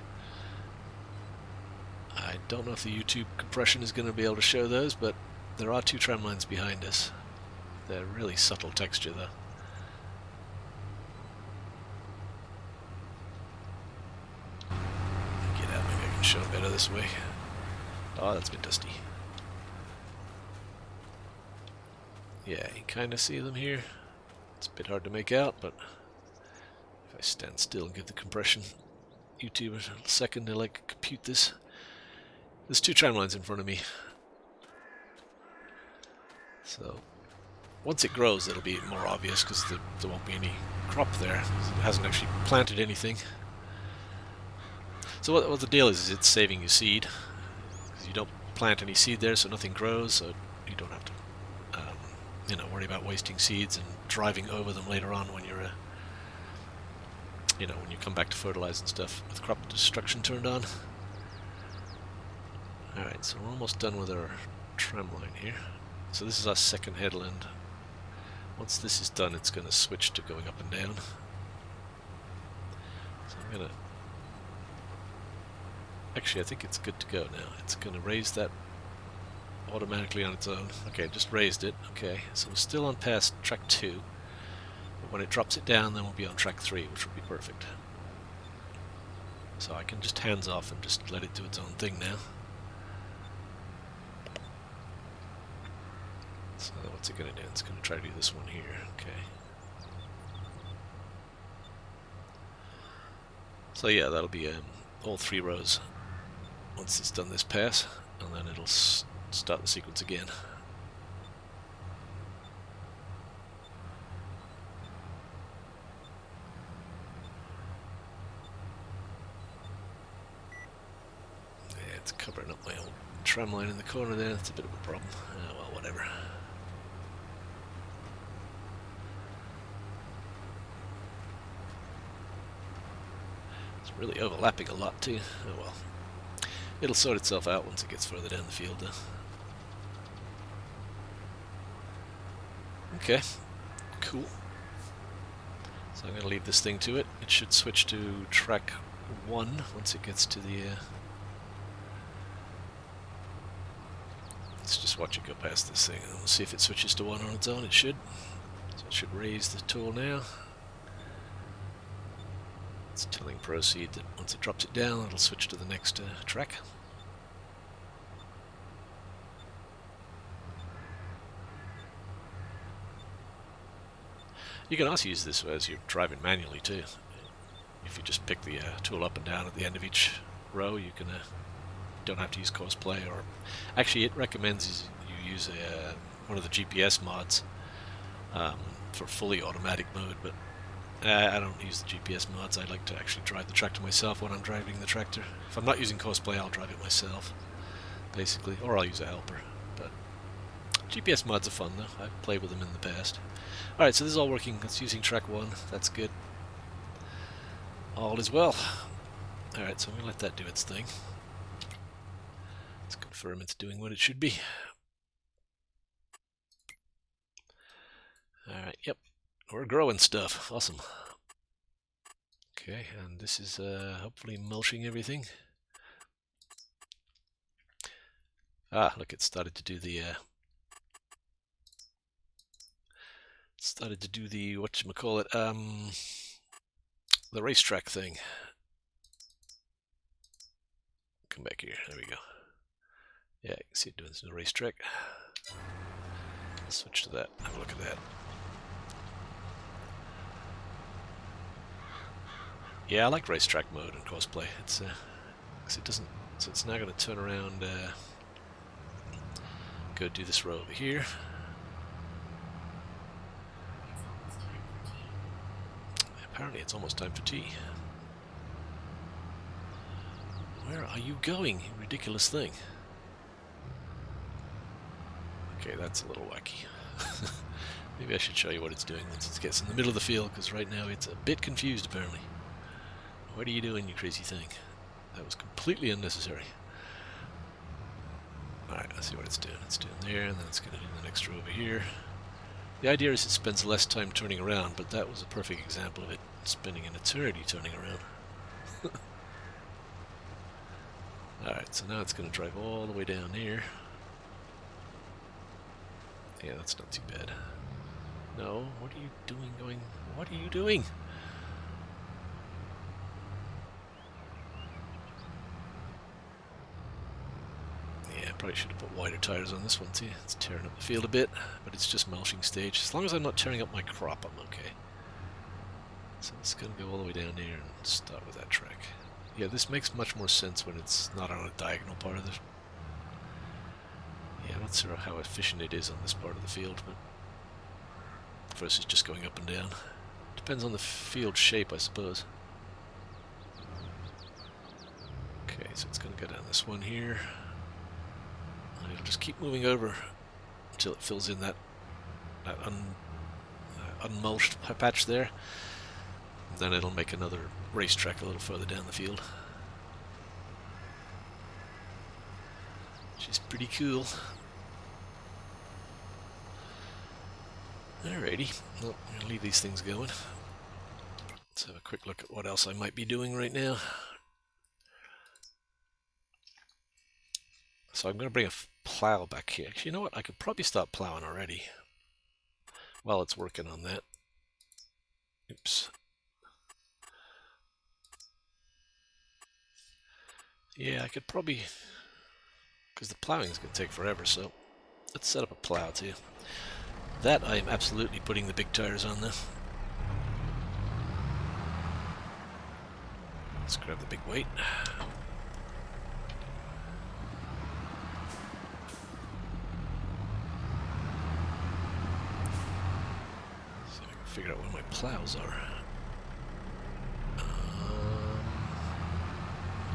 I don't know if the YouTube compression is going to be able to show those, but there are 2 tram lines behind us. They're really subtle texture though. Show better this way. Oh, that's a bit dusty. Yeah, you kind of see them here. It's a bit hard to make out, but if I stand still and give the compression YouTube a second to like compute this. There's 2 tram lines in front of me. So once it grows, it'll be more obvious because there won't be any crop there. It hasn't actually planted anything. So what the deal is it's saving you seed. You don't plant any seed there, so nothing grows, so you don't have to worry about wasting seeds and driving over them later on when you're when you come back to fertilize and stuff with crop destruction turned on. Alright, so we're almost done with our tram line here. So this is our second headland. Once this is done, it's going to switch to going up and down. So I'm going to actually, I think it's good to go now. It's going to raise that automatically on its own. Okay, just raised it. Okay, so we're still on past track 2. when it drops it down, then we'll be on track 3, which will be perfect. So I can just hands off and just let it do its own thing now. So what's it going to do? It's going to try to do this one here. Okay. So yeah, that'll be all 3 rows once it's done this pass, and then it'll start the sequence again. Yeah, it's covering up my old tram line in the corner there. That's a bit of a problem. Well, whatever. Really overlapping a lot too. Oh well. It'll sort itself out once it gets further down the field though. Okay. Cool. So I'm going to leave this thing to it. It should switch to track 1 once it gets to the... Let's just watch it go past this thing and we'll see if it switches to 1 on its own. It should. So it should raise the tool now. It's telling ProSeed that once it drops it down, it'll switch to the next track. You can also use this as you're driving manually too. If you just pick the tool up and down at the end of each row, you can don't have to use cosplay. Or actually, it recommends you use one of the GPS mods for fully automatic mode, but I don't use the GPS mods. I like to actually drive the tractor myself when I'm driving the tractor. If I'm not using cosplay, I'll drive it myself, basically, or I'll use a helper. But GPS mods are fun, though. I've played with them in the past. Alright, so this is all working. It's using track 1. That's good. All is well. Alright, so I'm going to let that do its thing. Let's confirm it's doing what it should be. Alright, yep. We're growing stuff. Awesome. Okay, and this is hopefully mulching everything. Ah, look, it started to do the whatchamacallit, the racetrack thing. Come back here. There we go. Yeah, you can see it doing this in the racetrack. Let's switch to that. Have a look at that. Yeah, I like racetrack mode in cosplay. It's cause it doesn't. So it's now going to turn around. Go do this row over here. Apparently, it's almost time for tea. Where are you going, you ridiculous thing? Okay, that's a little wacky. Maybe I should show you what it's doing once it gets in the middle of the field, because right now it's a bit confused, apparently. What are you doing, you crazy thing? That was completely unnecessary. Alright, let's see what it's doing. It's doing there, and then it's going to do the next row over here. The idea is it spends less time turning around, but that was a perfect example of it spending an eternity turning around. Alright, so now it's going to drive all the way down here. Yeah, that's not too bad. No, what are you doing what are you doing? Yeah, I probably should have put wider tires on this one too. It's tearing up the field a bit, but it's just mulching stage. As long as I'm not tearing up my crop, I'm okay. So it's going to go all the way down here and start with that track. Yeah, this makes much more sense when it's not on a diagonal part of the... Yeah, I'm not sure how efficient it is on this part of the field, but versus just going up and down. Depends on the field shape, I suppose. Okay, so it's going to go down this one here. And it'll just keep moving over until it fills in that unmulched patch there. And then it'll make another racetrack a little further down the field. Which is pretty cool. Alrighty, well, I'm going to leave these things going. Let's have a quick look at what else I might be doing right now. So I'm going to bring a plow back here. Actually, you know what? I could probably start plowing already while it's working on that. Oops. Yeah, I could probably, because the plowing is going to take forever, so let's set up a plow too. That I am absolutely putting the big tires on now. Let's grab the big weight. See if I can figure out where my plows are. I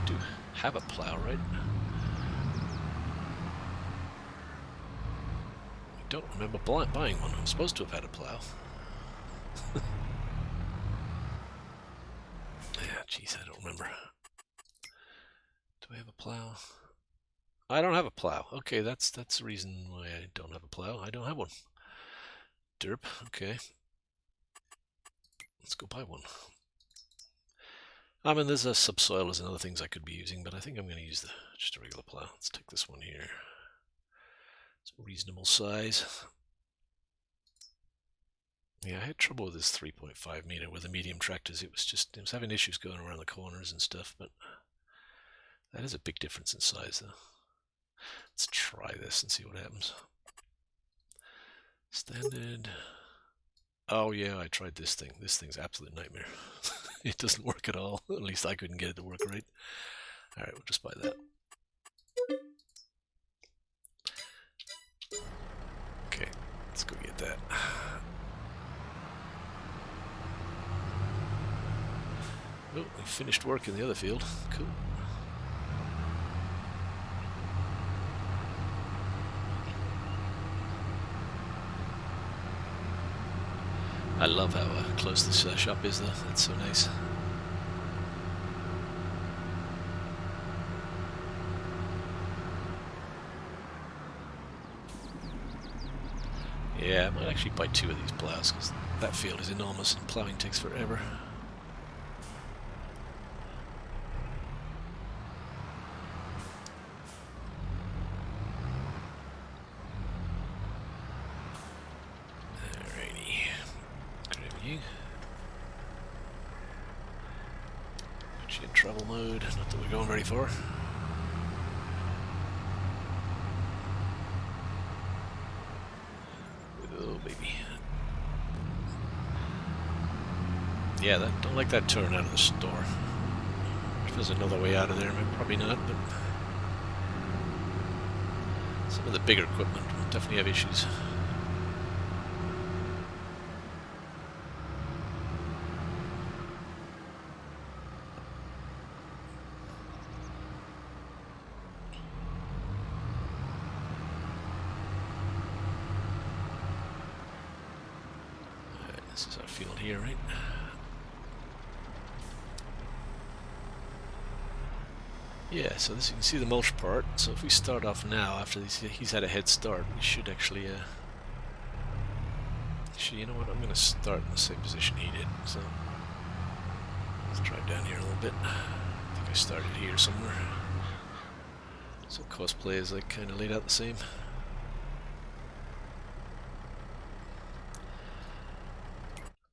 do have a plow, right? I don't remember buying one. I'm supposed to have had a plow. Yeah, jeez, I don't remember. Do I have a plow? I don't have a plow. Okay, that's the reason why I don't have a plow. I don't have one. Derp. Okay. Let's go buy one. I mean, there's a subsoilers and other things I could be using, but I think I'm going to use just a regular plow. Let's take this one here. It's a reasonable size. Yeah, I had trouble with this 3.5 meter with the medium tractors. It was having issues going around the corners and stuff, but that is a big difference in size, though. Let's try this and see what happens. Standard. Oh yeah, I tried this thing. This thing's an absolute nightmare. It doesn't work at all. At least I couldn't get it to work right. Alright, we'll just buy that. Okay, let's go get that. Oh, we finished work in the other field. Cool. I love how close this shop is, though. That's so nice. Yeah, I might actually buy 2 of these plows, because that field is enormous and plowing takes forever. Put you in travel mode, not that we're going very far. Oh baby. Yeah, don't like that turn out of the store. If there's another way out of there, probably not, but some of the bigger equipment will definitely have issues. This is our field here, right? Yeah, so this, you can see the mulch part. So if we start off now, after he's had a head start, we should actually, you know what, I'm going to start in the same position he did. So let's drive down here a little bit. I think I started here somewhere. So cosplay is like kind of laid out the same.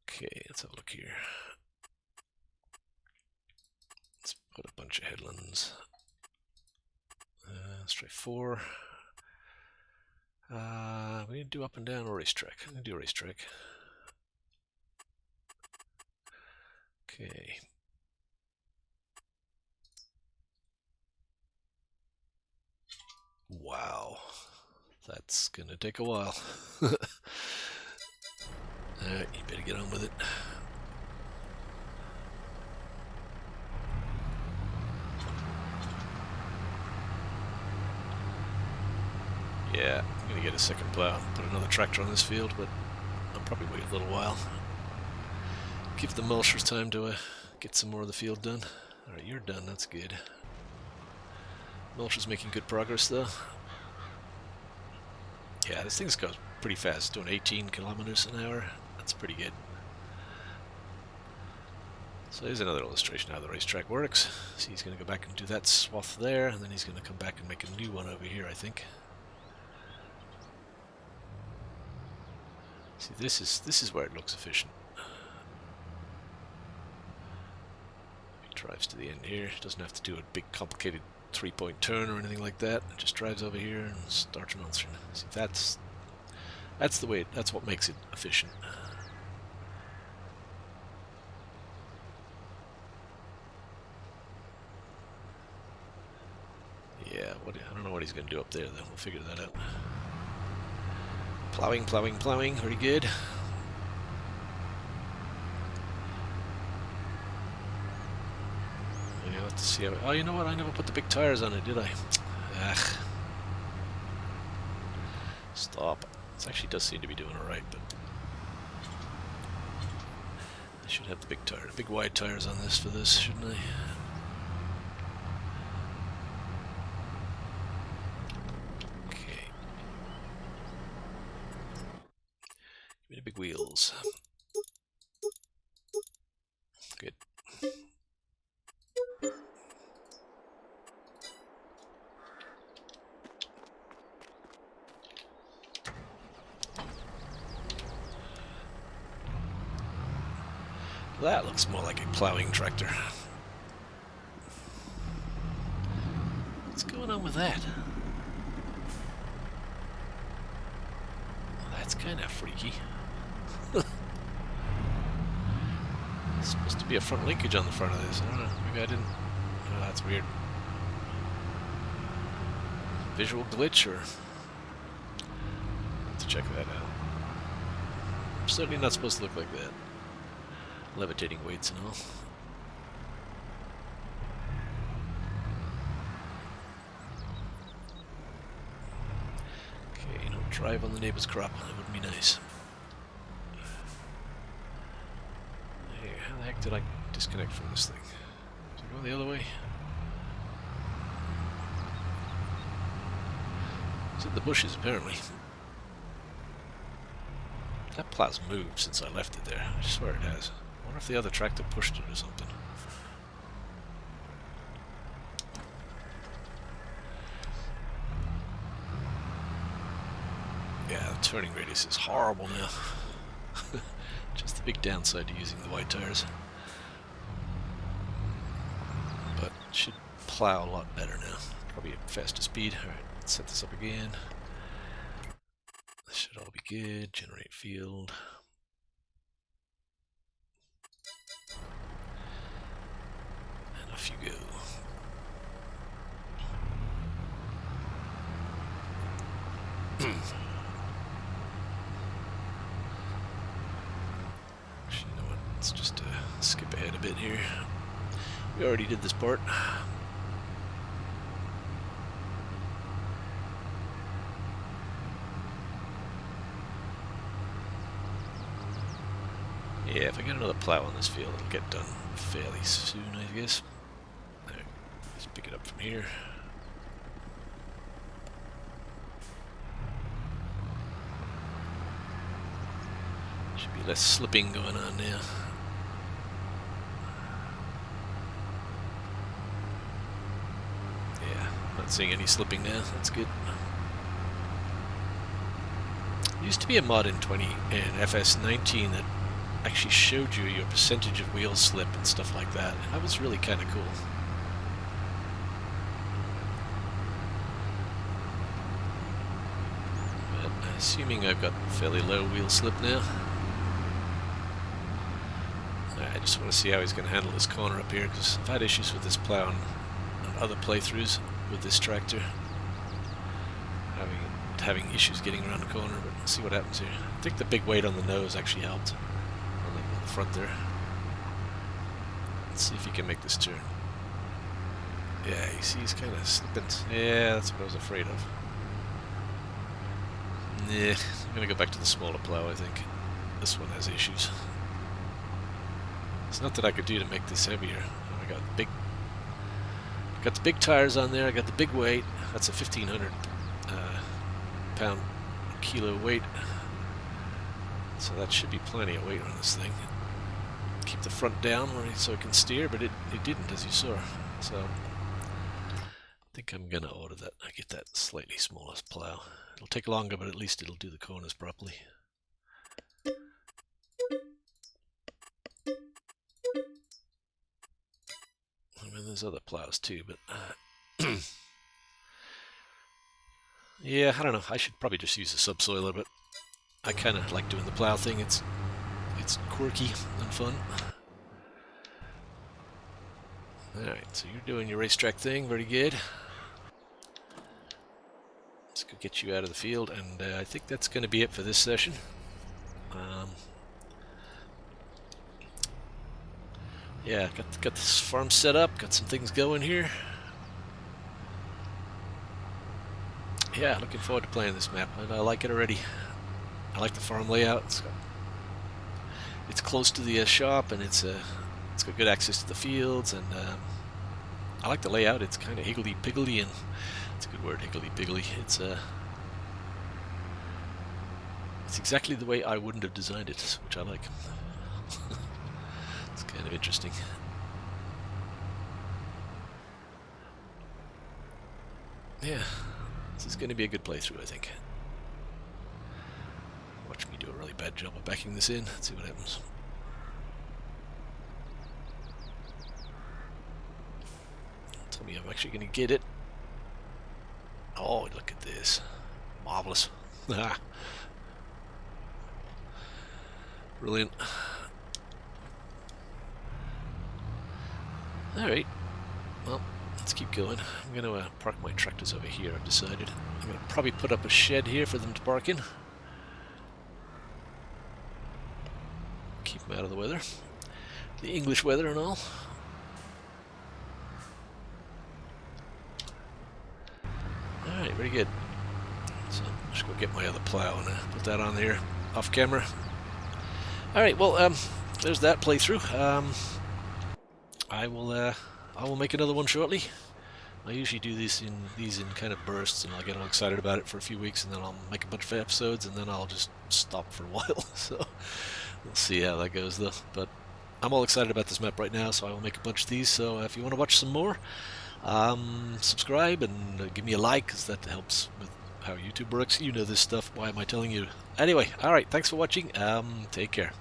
Okay, let's have a look here. Let's put a bunch of headlands. Let's try 4. We need to do up and down or racetrack. I'm going to do a racetrack. Okay. Wow. That's going to take a while. Alright, you better get on with it. Yeah, I'm going to get a second plow, put another tractor on this field, but I'll probably wait a little while. Give the mulchers time to get some more of the field done. Alright, you're done, that's good. Mulcher's making good progress though. Yeah, this thing goes pretty fast, doing 18 kilometers an hour. That's pretty good. So here's another illustration of how the racetrack works. See, he's going to go back and do that swath there, and then he's going to come back and make a new one over here, I think. See, this is where it looks efficient. Drives to the end here. Doesn't have to do a big complicated 3-point turn or anything like that. It just drives over here and starts answering. See, that's the way. That's what makes it efficient. Yeah, I don't know what he's going to do up there, though. We'll figure that out. Plowing, plowing, plowing. Very good. Yeah, let's see how... Oh, you know what? I never put the big tires on it, did I? Ugh. Stop. This actually does seem to be doing alright, but... I should have the big wide tires on this for this, shouldn't I? Big wheels. Good. That looks more like a plowing tractor. What's going on with that? Well, that's kind of freaky. It's supposed to be a front linkage on the front of this. I don't know. Maybe I didn't. Oh, that's weird. Visual glitch, or have to check that out. Certainly not supposed to look like that. Levitating weights and all. Okay, don't drive on the neighbor's crop. That would be nice. How the heck did I disconnect from this thing? Did I go the other way? It's in the bushes, apparently. That plow's moved since I left it there. I swear it has. I wonder if the other tractor pushed it or something. Yeah, the turning radius is horrible now. Just the big downside to using the white tires. But it should plow a lot better now. Probably at faster speed. Alright, let's set this up again. This should all be good. Generate field. And off you go. Actually, you know what? Let's just skip ahead a bit here. We already did this part. Yeah, if I get another plow on this field, it'll get done fairly soon, I guess. Alright, let's pick it up from here. Should be less slipping going on now. Yeah, not seeing any slipping now, that's good. There used to be a mod in FS19 that actually showed you your percentage of wheel slip and stuff like that. That was really kind of cool. But assuming I've got fairly low wheel slip now. I just want to see how he's going to handle this corner up here, because I've had issues with this plow on other playthroughs with this tractor. Having issues getting around the corner, but let's see what happens here. I think the big weight on the nose actually helped. On the front there. Let's see if he can make this turn. Yeah, you see he's kind of slipping. Yeah, that's what I was afraid of. Yeah, I'm going to go back to the smaller plow, I think. This one has issues. There's nothing I could do to make this heavier. I got the big tires on there, I got the big weight. That's a 1,500 pound kilo weight. So that should be plenty of weight on this thing. Keep the front down so it can steer, but it didn't, as you saw. So I think I'm gonna order that. I get that slightly smaller plow. It'll take longer, but at least it'll do the corners properly. there's other plows too, but yeah, I don't know. I should probably just use a subsoiler, but I kind of like doing the plow thing. It's quirky and fun. Alright, so you're doing your racetrack thing, very good. Let's go get you out of the field, and I think that's going to be it for this session. Yeah, got this farm set up, got some things going here. Yeah, looking forward to playing this map, and I like it already. I like the farm layout. It's close to the shop, and it's got good access to the fields, and I like the layout. It's kind of higgledy-piggledy, and it's a good word, higgledy-piggledy. It's exactly the way I wouldn't have designed it, which I like. It's kind of interesting. Yeah, this is going to be a good playthrough, I think. Watch me do a really bad job of backing this in. Let's see what happens. Tell me I'm actually going to get it. Oh, look at this. Marvelous. Brilliant. Alright. Well, let's keep going. I'm going to park my tractors over here, I've decided. I'm going to probably put up a shed here for them to park in. Keep them out of the weather. The English weather and all. Alright, very good. So, let's go get my other plow and put that on there off camera. Alright, well, there's that playthrough. I will make another one shortly. I usually do these in kind of bursts, and I'll get all excited about it for a few weeks, and then I'll make a bunch of episodes, and then I'll just stop for a while. So we'll see how that goes, though. But I'm all excited about this map right now, so I will make a bunch of these. So if you want to watch some more, subscribe and give me a like, because that helps with how YouTube works. You know this stuff. Why am I telling you? Anyway, all right. Thanks for watching. Take care.